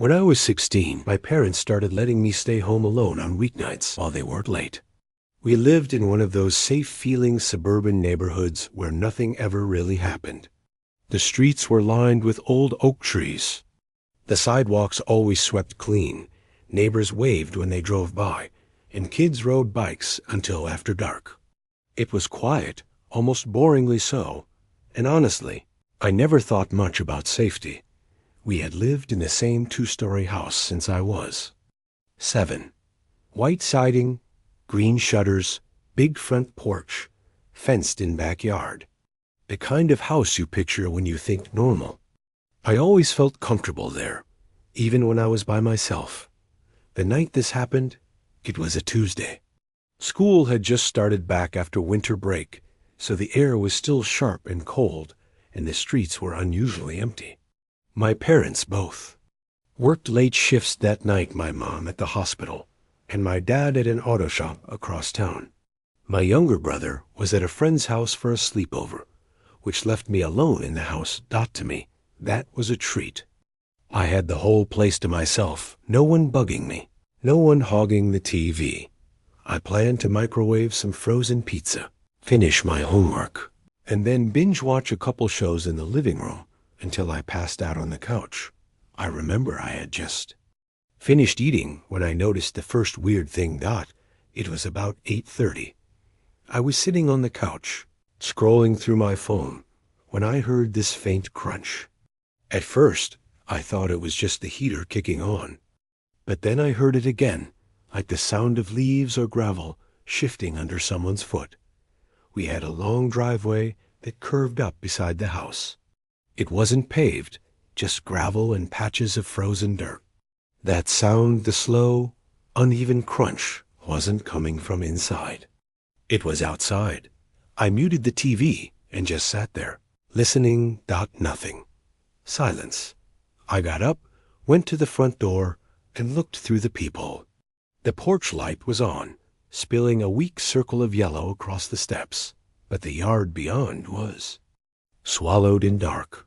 When I was 16, my parents started letting me stay home alone on weeknights while they weren't late. We lived in one of those safe-feeling suburban neighborhoods where nothing ever really happened. The streets were lined with old oak trees. The sidewalks always swept clean. Neighbors waved when they drove by, and kids rode bikes until after dark. It was quiet, almost boringly so, and honestly, I never thought much about safety. We had lived in the same two-story house since I was 7. White siding, green shutters, big front porch, fenced-in backyard. The kind of house you picture when you think normal. I always felt comfortable there, even when I was by myself. The night this happened, it was a Tuesday. School had just started back after winter break, so the air was still sharp and cold, and the streets were unusually empty. My parents both worked late shifts that night, my mom at the hospital, and my dad at an auto shop across town. My younger brother was at a friend's house for a sleepover, which left me alone in the house. To me, that was a treat. I had the whole place to myself, no one bugging me, no one hogging the TV. I planned to microwave some frozen pizza, finish my homework, and then binge-watch a couple shows in the living room until I passed out on the couch. I remember I had just finished eating when I noticed the first weird thing. It was about 8:30. I was sitting on the couch, scrolling through my phone, when I heard this faint crunch. At first, I thought it was just the heater kicking on. But then I heard it again, like the sound of leaves or gravel shifting under someone's foot. We had a long driveway that curved up beside the house. It wasn't paved, just gravel and patches of frozen dirt. That sound, the slow, uneven crunch, wasn't coming from inside. It was outside. I muted the TV and just sat there, listening. Nothing. Silence. I got up, went to the front door, and looked through the peephole. The porch light was on, spilling a weak circle of yellow across the steps, but the yard beyond was swallowed in dark.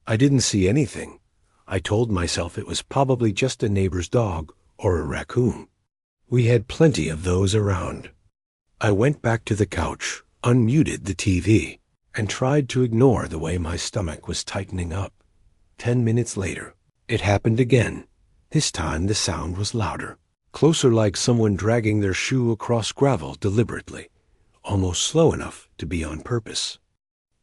I didn't see anything. I told myself it was probably just a neighbor's dog or a raccoon. We had plenty of those around. I went back to the couch, unmuted the TV, and tried to ignore the way my stomach was tightening up. 10 minutes later, it happened again. This time the sound was louder, closer, like someone dragging their shoe across gravel deliberately, almost slow enough to be on purpose.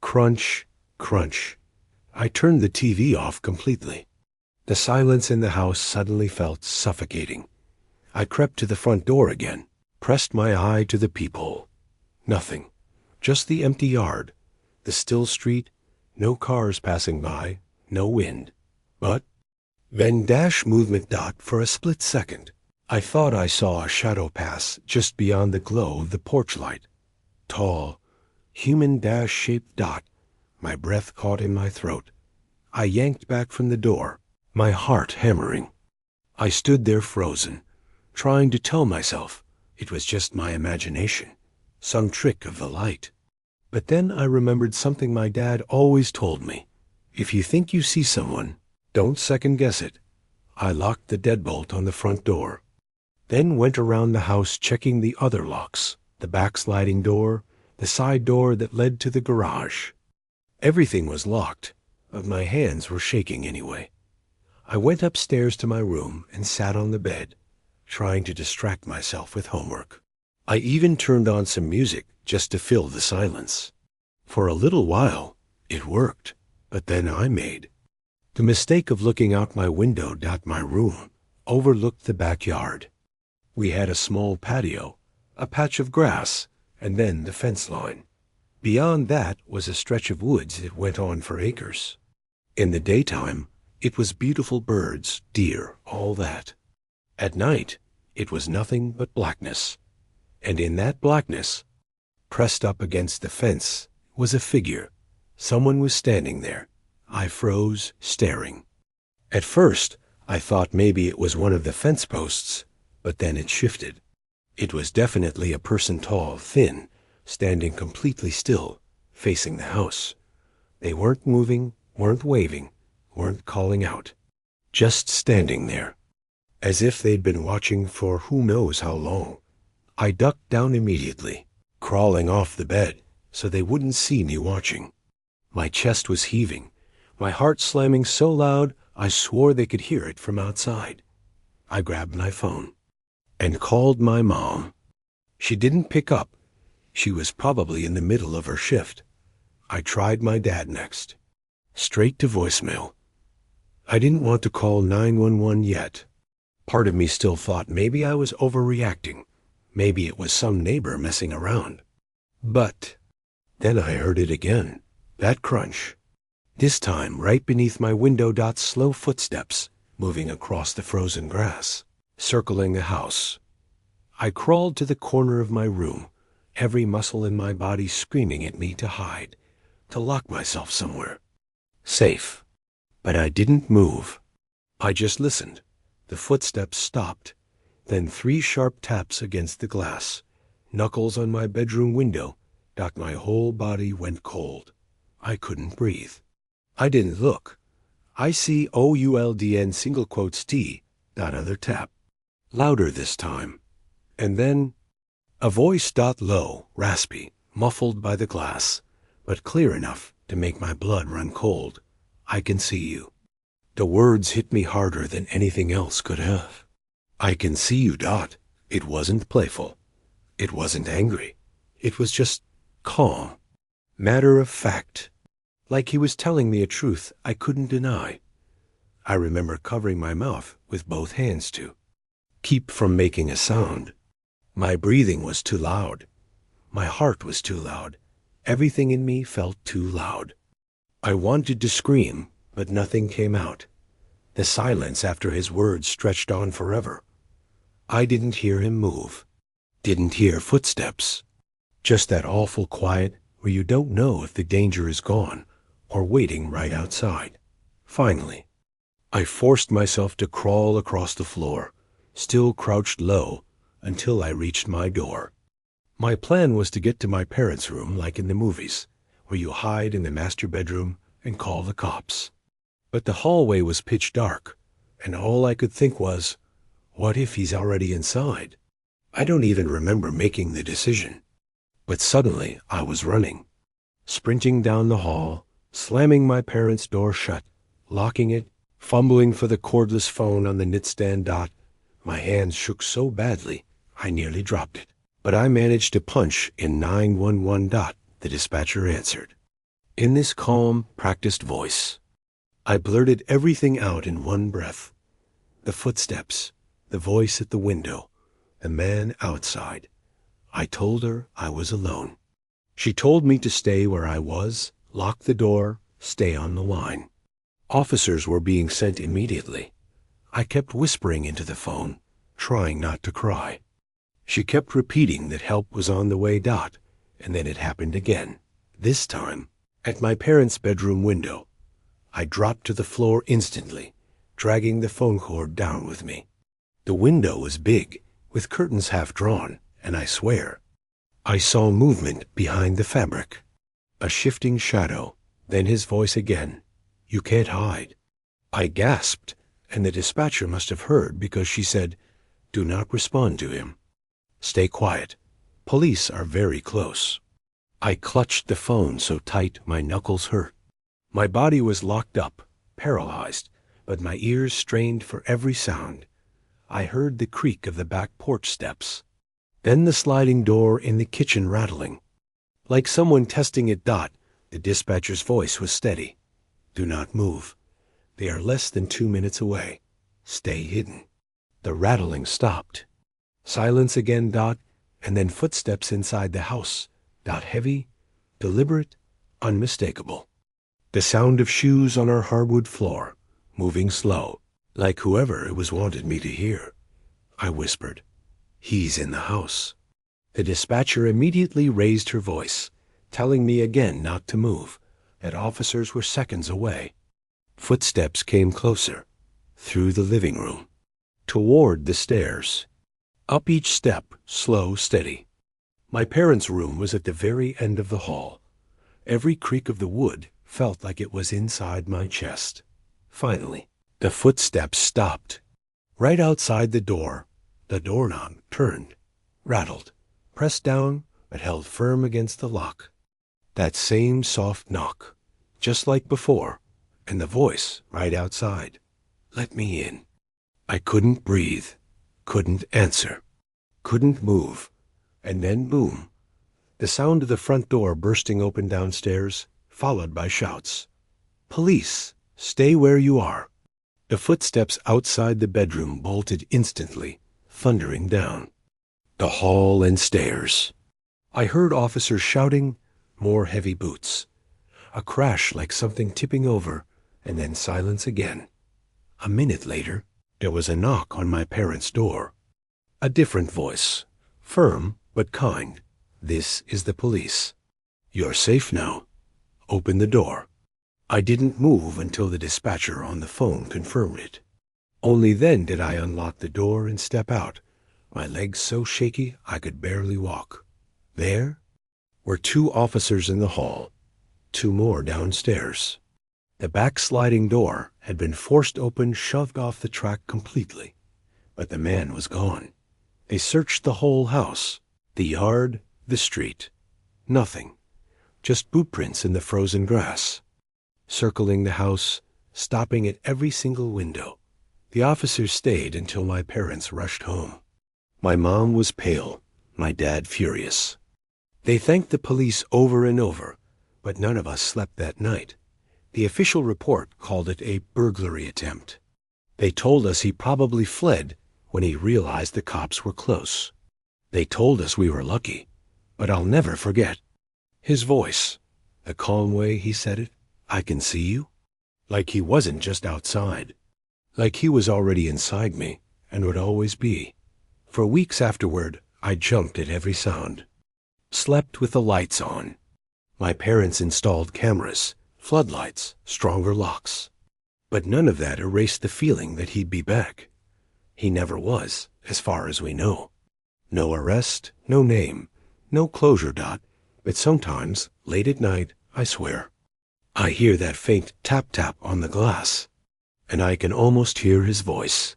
Crunch, crunch. I turned the TV off completely. The silence in the house suddenly felt suffocating. I crept to the front door again, pressed my eye to the peephole. Nothing. Just the empty yard, the still street, no cars passing by, no wind. But then movement. For a split second, I thought I saw a shadow pass just beyond the glow of the porch light. Tall, human shaped dot. My breath caught in my throat. I yanked back from the door, my heart hammering. I stood there frozen, trying to tell myself it was just my imagination, some trick of the light. But then I remembered something my dad always told me. If you think you see someone, don't second-guess it. I locked the deadbolt on the front door, then went around the house checking the other locks, the back sliding door, the side door that led to the garage. Everything was locked, but my hands were shaking anyway. I went upstairs to my room and sat on the bed, trying to distract myself with homework. I even turned on some music just to fill the silence. For a little while, it worked, but then I made the mistake of looking out my window. My room overlooked the backyard. We had a small patio, a patch of grass, and then the fence line. Beyond that was a stretch of woods that went on for acres. In the daytime, it was beautiful birds, deer, all that. At night, it was nothing but blackness. And in that blackness, pressed up against the fence, was a figure. Someone was standing there. I froze, staring. At first, I thought maybe it was one of the fence posts, but then it shifted. It was definitely a person, tall, thin, standing completely still, facing the house. They weren't moving, weren't waving, weren't calling out. just standing there, as if they'd been watching for who knows how long. I ducked down immediately, crawling off the bed so they wouldn't see me watching. My chest was heaving, my heart slamming so loud I swore they could hear it from outside. I grabbed my phone and called my mom. She didn't pick up. She was probably in the middle of her shift. I tried my dad next. Straight to voicemail. I didn't want to call 911 yet. Part of me still thought maybe I was overreacting. Maybe it was some neighbor messing around. But then I heard it again. That crunch. This time right beneath my window. Slow footsteps moving across the frozen grass, circling the house. I crawled to the corner of my room, every muscle in my body screaming at me to hide, to lock myself somewhere. Safe. But I didn't move. I just listened. The footsteps stopped, then 3 sharp taps against the glass, knuckles on my bedroom window. My whole body went cold. I couldn't breathe. I didn't look. I see OULDN single quotes T. Other tap. Louder this time. And then a voice. Low, raspy, muffled by the glass, but clear enough to make my blood run cold. I can see you. The words hit me harder than anything else could have. I can see you. It wasn't playful. It wasn't angry. It was just calm. Matter of fact. Like he was telling me a truth I couldn't deny. I remember covering my mouth with both hands to keep from making a sound. My breathing was too loud. My heart was too loud. Everything in me felt too loud. I wanted to scream, but nothing came out. The silence after his words stretched on forever. I didn't hear him move. Didn't hear footsteps. Just that awful quiet where you don't know if the danger is gone or waiting right outside. Finally, I forced myself to crawl across the floor, still crouched low, until I reached my door. My plan was to get to my parents' room like in the movies, where you hide in the master bedroom and call the cops. But the hallway was pitch dark, and all I could think was, what if he's already inside? I don't even remember making the decision. But suddenly I was running, sprinting down the hall, slamming my parents' door shut, locking it, fumbling for the cordless phone on the nightstand. My hands shook so badly I nearly dropped it. But I managed to punch in 911. The dispatcher answered. In this calm, practiced voice, I blurted everything out in one breath. The footsteps, the voice at the window, the man outside. I told her I was alone. She told me to stay where I was, lock the door, stay on the line. Officers were being sent immediately. I kept whispering into the phone, trying not to cry. She kept repeating that help was on the way. And then it happened again. This time, at my parents' bedroom window. I dropped to the floor instantly, dragging the phone cord down with me. The window was big, with curtains half drawn, and I swear, I saw movement behind the fabric. A shifting shadow, then his voice again. You can't hide. I gasped, and the dispatcher must have heard because she said, do not respond to him. Stay quiet. Police are very close. I clutched the phone so tight my knuckles hurt. My body was locked up, paralyzed, but my ears strained for every sound. I heard the creak of the back porch steps, then the sliding door in the kitchen rattling. Like someone testing it. The dispatcher's voice was steady. Do not move. They are less than 2 minutes away. Stay hidden. The rattling stopped. Silence again. And then footsteps inside the house. Heavy, deliberate, unmistakable. The sound of shoes on our hardwood floor, moving slow, like whoever it was wanted me to hear. I whispered, he's in the house. The dispatcher immediately raised her voice, telling me again not to move, that officers were seconds away. Footsteps came closer, through the living room, toward the stairs. Up each step, slow, steady. My parents' room was at the very end of the hall. Every creak of the wood felt like it was inside my chest. Finally, The footsteps stopped. Right outside the door, the doorknob turned, rattled, pressed down, but held firm against the lock. That same soft knock, just like before, and the voice right outside. Let me in. I couldn't breathe, couldn't answer, couldn't move, and then boom, the sound of the front door bursting open downstairs, followed by shouts. Police, stay where you are. The footsteps outside the bedroom bolted instantly, thundering down. The hall and stairs. I heard officers shouting, more heavy boots. A crash like something tipping over, and then silence again. A minute later, there was a knock on my parents' door. A different voice, firm but kind. This is the police. You're safe now. Open the door. I didn't move until the dispatcher on the phone confirmed it. Only then did I unlock the door and step out, my legs so shaky I could barely walk. There were 2 officers in the hall, 2 more downstairs. The back sliding door had been forced open, shoved off the track completely, but the man was gone. They searched the whole house, the yard, the street. Nothing, just boot prints in the frozen grass. Circling the house, stopping at every single window. The officers stayed until my parents rushed home. My mom was pale, my dad furious. They thanked the police over and over, but none of us slept that night. The official report called it a burglary attempt. They told us he probably fled when he realized the cops were close. They told us we were lucky, but I'll never forget his voice, the calm way he said it. I can see you. Like he wasn't just outside. Like he was already inside me and would always be. For weeks afterward, I jumped at every sound. Slept with the lights on. My parents installed cameras, floodlights, stronger locks. But none of that erased the feeling that he'd be back. He never was, as far as we know. No arrest, no name, no closure dot, but sometimes, late at night, I swear, I hear that faint tap-tap on the glass, and I can almost hear his voice.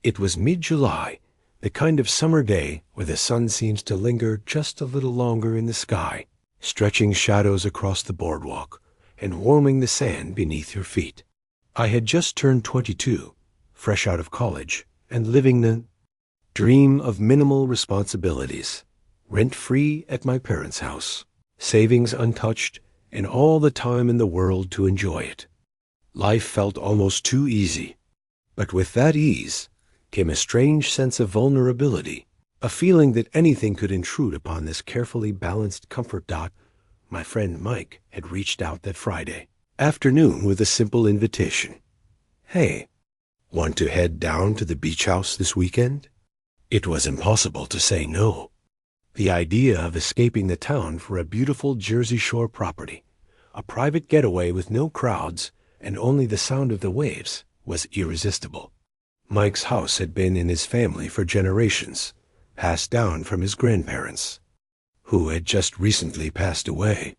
It was mid-July, the kind of summer day where the sun seems to linger just a little longer in the sky, stretching shadows across the boardwalk and warming the sand beneath your feet. I had just turned 22, fresh out of college, and living the dream of minimal responsibilities. Rent-free at my parents' house, savings untouched, and all the time in the world to enjoy it. Life felt almost too easy, but with that ease came a strange sense of vulnerability, a feeling that anything could intrude upon this carefully balanced comfort dot. My friend Mike had reached out that Friday afternoon with a simple invitation. Hey, want to head down to the beach house this weekend? It was impossible to say no. The idea of escaping the town for a beautiful Jersey Shore property, a private getaway with no crowds and only the sound of the waves, was irresistible. Mike's house had been in his family for generations, passed down from his grandparents, who had just recently passed away.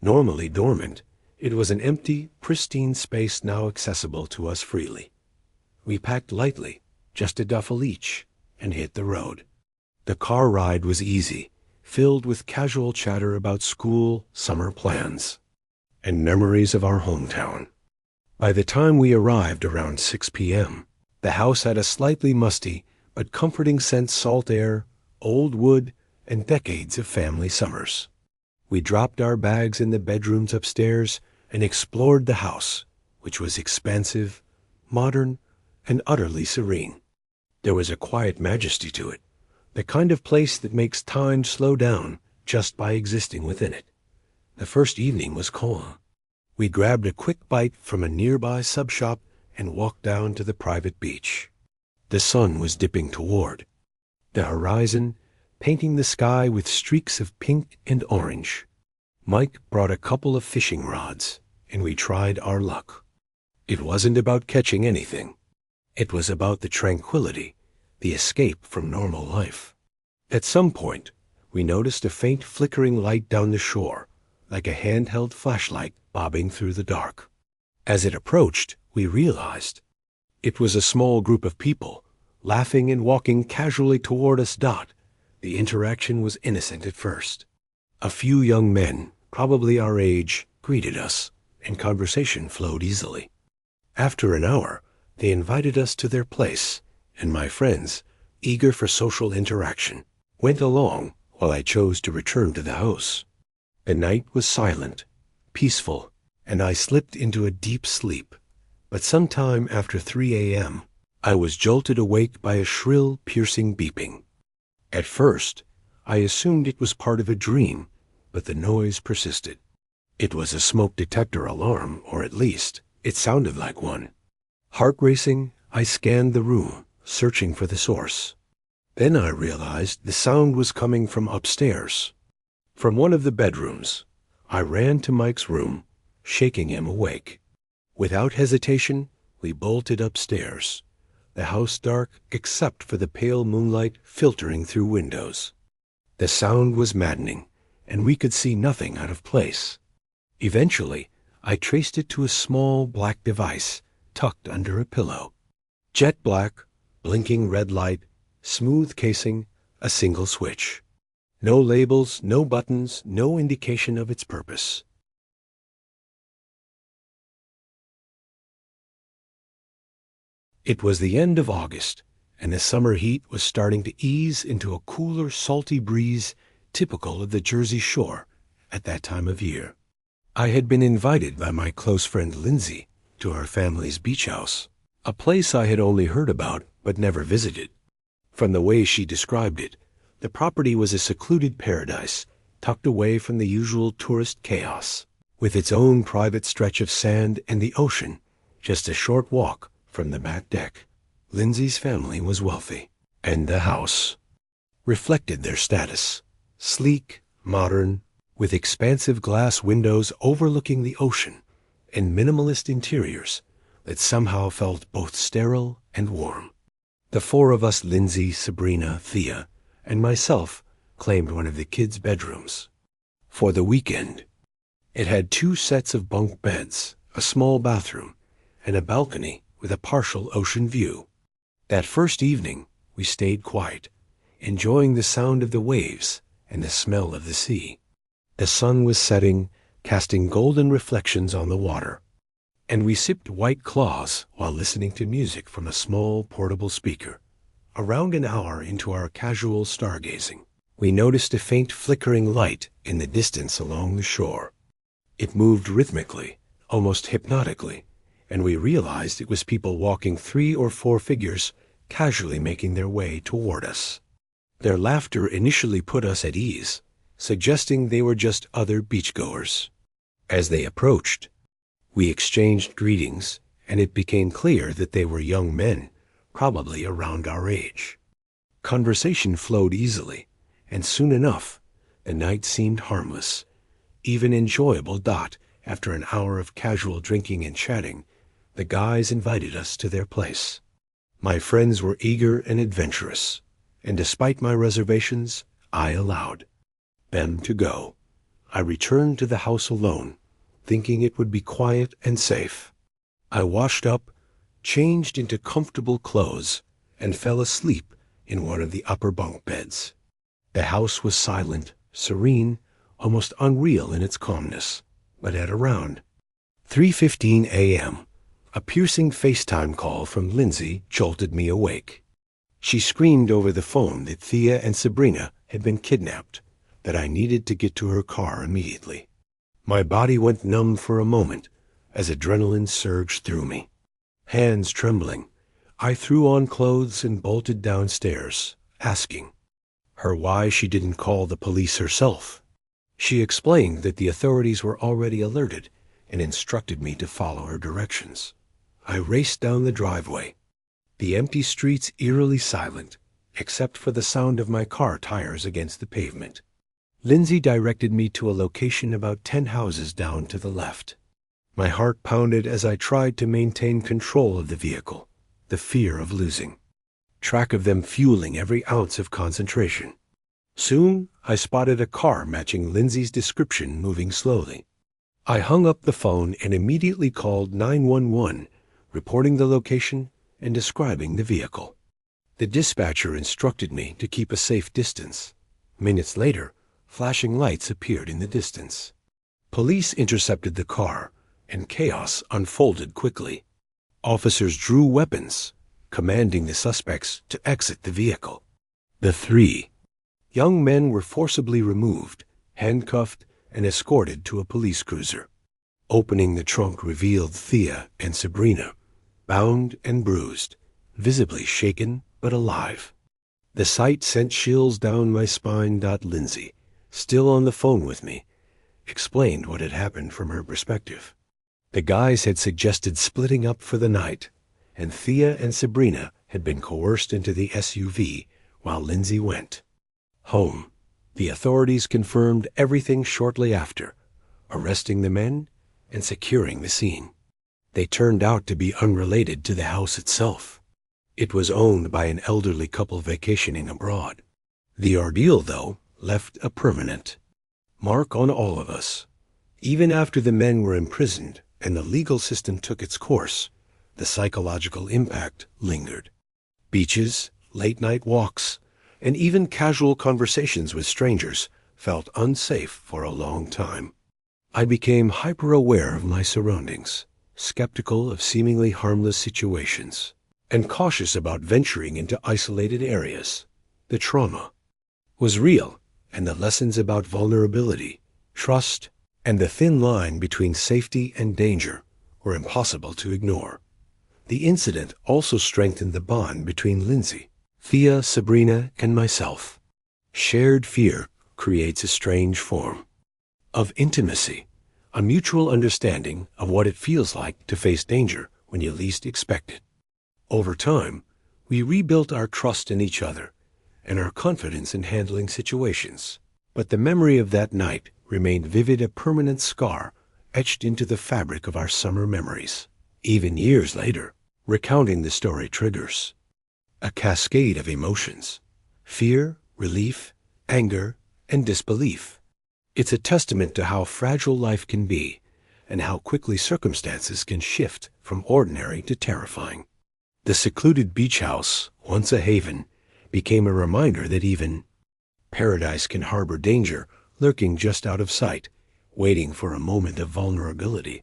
Normally dormant, it was an empty, pristine space now accessible to us freely. We packed lightly, just a duffel each, and hit the road. The car ride was easy, filled with casual chatter about school, summer plans, and memories of our hometown. By the time we arrived around 6 p.m., the house had a slightly musty but comforting scent: salt air, old wood, and decades of family summers. We dropped our bags in the bedrooms upstairs and explored the house, which was expansive, modern, and utterly serene. There was a quiet majesty to it, the kind of place that makes time slow down just by existing within it. The first evening was calm. We grabbed a quick bite from a nearby sub shop and walked down to the private beach. The sun was dipping toward the horizon, painting the sky with streaks of pink and orange. Mike brought a couple of fishing rods, and we tried our luck. It wasn't about catching anything. It was about the tranquility, the escape from normal life. At some point, we noticed a faint flickering light down the shore, like a handheld flashlight bobbing through the dark. As it approached, we realized it was a small group of people, laughing and walking casually toward us. The interaction was innocent at first. A few young men, probably our age, greeted us, and conversation flowed easily. After an hour, they invited us to their place, and my friends, eager for social interaction, went along while I chose to return to the house. The night was silent, peaceful, and I slipped into a deep sleep. But sometime after 3 a.m., I was jolted awake by a shrill, piercing beeping. At first, I assumed it was part of a dream, but the noise persisted. It was a smoke detector alarm, or at least, it sounded like one. Heart racing, I scanned the room, searching for the source. Then I realized the sound was coming from upstairs. From one of the bedrooms, I ran to Mike's room, shaking him awake. Without hesitation, we bolted upstairs, the house dark except for the pale moonlight filtering through windows. The sound was maddening, and we could see nothing out of place. Eventually, I traced it to a small black device tucked under a pillow. Jet black, blinking red light, smooth casing, a single switch. No labels, no buttons, no indication of its purpose. It was the end of August, and the summer heat was starting to ease into a cooler, salty breeze typical of the Jersey Shore at that time of year. I had been invited by my close friend Lindsay to our family's beach house, a place I had only heard about but never visited. From the way she described it, the property was a secluded paradise tucked away from the usual tourist chaos, with its own private stretch of sand and the ocean just a short walk from the back deck. Lindsay's family was wealthy, and the house reflected their status. Sleek, modern, with expansive glass windows overlooking the ocean, and minimalist interiors that somehow felt both sterile and warm. The four of us, Lindsay, Sabrina, Thea, and myself, claimed one of the kids' bedrooms for the weekend. It had 2 sets of bunk beds, a small bathroom, and a balcony with a partial ocean view. That first evening, we stayed quiet, enjoying the sound of the waves and the smell of the sea. The sun was setting, casting golden reflections on the water, and we sipped White Claws while listening to music from a small portable speaker. Around an hour into our casual stargazing, we noticed a faint flickering light in the distance along the shore. It moved rhythmically, almost hypnotically, and we realized it was people walking 3 or 4 figures casually making their way toward us. Their laughter initially put us at ease, suggesting they were just other beachgoers. As they approached, we exchanged greetings, and it became clear that they were young men, probably around our age. Conversation flowed easily, and soon enough, the night seemed harmless, even enjoyable. After an hour of casual drinking and chatting, the guys invited us to their place. My friends were eager and adventurous, and despite my reservations, I allowed them to go. I returned to the house alone, thinking it would be quiet and safe. I washed up, changed into comfortable clothes, and fell asleep in one of the upper bunk beds. The house was silent, serene, almost unreal in its calmness, but at around 3:15 a.m., a piercing FaceTime call from Lindsay jolted me awake. She screamed over the phone that Thea and Sabrina had been kidnapped, that I needed to get to her car immediately. My body went numb for a moment as adrenaline surged through me. Hands trembling, I threw on clothes and bolted downstairs, asking her why she didn't call the police herself. She explained that the authorities were already alerted and instructed me to follow her directions. I raced down the driveway, the empty streets eerily silent, except for the sound of my car tires against the pavement. Lindsay directed me to a location about 10 houses down to the left. My heart pounded as I tried to maintain control of the vehicle, the fear of losing track of them fueling every ounce of concentration. Soon, I spotted a car matching Lindsay's description moving slowly. I hung up the phone and immediately called 911, reporting the location and describing the vehicle. The dispatcher instructed me to keep a safe distance. Minutes later, flashing lights appeared in the distance. Police intercepted the car, and chaos unfolded quickly. Officers drew weapons, commanding the suspects to exit the vehicle. The three young men were forcibly removed, handcuffed, and escorted to a police cruiser. Opening the trunk revealed Thea and Sabrina, bound and bruised, visibly shaken but alive. The sight sent chills down my spine. Lindsay, still on the phone with me, explained what had happened from her perspective. The guys had suggested splitting up for the night, and Thea and Sabrina had been coerced into the SUV while Lindsay went home. The authorities confirmed everything shortly after, arresting the men and securing the scene. They turned out to be unrelated to the house itself. It was owned by an elderly couple vacationing abroad. The ordeal, though, left a permanent mark on all of us. Even after the men were imprisoned and the legal system took its course, the psychological impact lingered. Beaches, late-night walks, and even casual conversations with strangers felt unsafe for a long time. I became hyper-aware of my surroundings, skeptical of seemingly harmless situations, and cautious about venturing into isolated areas. The trauma was real, and the lessons about vulnerability, trust, and the thin line between safety and danger were impossible to ignore. The incident also strengthened the bond between Lindsay, Thea, Sabrina, and myself. Shared fear creates a strange form of intimacy, a mutual understanding of what it feels like to face danger when you least expect it. Over time, we rebuilt our trust in each other and our confidence in handling situations. But the memory of that night remained vivid, a permanent scar etched into the fabric of our summer memories. Even years later, recounting the story triggers a cascade of emotions: fear, relief, anger, and disbelief. It's a testament to how fragile life can be and how quickly circumstances can shift from ordinary to terrifying. The secluded beach house, once a haven, became a reminder that even paradise can harbor danger lurking just out of sight, waiting for a moment of vulnerability.